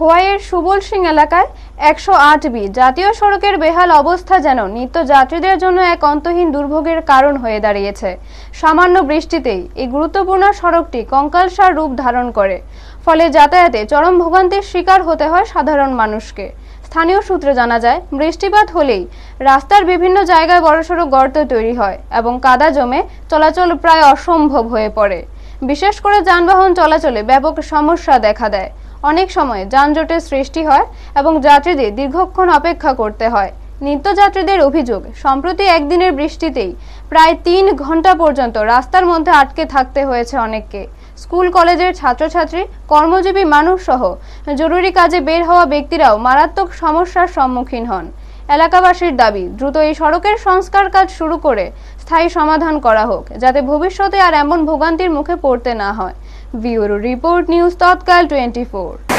খোয়াইয়ের সুবল সিং এলাকায় 108B জাতীয় সড়কের বেহাল অবস্থা যেন নিত্য যাত্রীদের জন্য এক অন্তহীন দুর্ভোগের কারণ হয়ে দাঁড়িয়েছে। সামান্য বৃষ্টিতেই এই গুরুত্বপূর্ণ সড়কটি কঙ্কালসার রূপ ধারণ করে, ফলে যাতায়াতে চরম ভোগান্তির শিকার হতে হয় সাধারণ মানুষকে। স্থানীয় সূত্রে জানা যায়, বৃষ্টিপাত হলেই রাস্তার বিভিন্ন জায়গায় বড়সড় গর্ত তৈরি হয় এবং কাদা জমে চলাচল প্রায় অসম্ভব হয়ে পড়ে। বিশেষ করে যানবাহন চলাচলে ব্যাপক সমস্যা দেখা দেয়। অনেক সময় যানজটের সৃষ্টি হয় এবং যাত্রীদের দীর্ঘক্ষণ অপেক্ষা করতে হয়। নিত্যযাত্রীদের অভিযোগ, সম্প্রতি একদিনের বৃষ্টিতেই প্রায় 3 ঘন্টা পর্যন্ত রাস্তার মধ্যে আটকে থাকতে হয়েছে অনেককে। স্কুল কলেজের ছাত্রছাত্রী, কর্মজীবী মানুষ সহ জরুরি কাজে বের হওয়া ব্যক্তিরাও মারাত্মক সমস্যার সম্মুখীন হন। এলাকাবাসীর দাবি, দ্রুত এই সড়কের সংস্কার কাজ শুরু করে স্থায়ী সমাধান করা হোক, যাতে ভবিষ্যতে আর এমন ভোগান্তির মুখে পড়তে না হয়। ব্যুরো রিপোর্ট, নিউজ তৎকাল 24।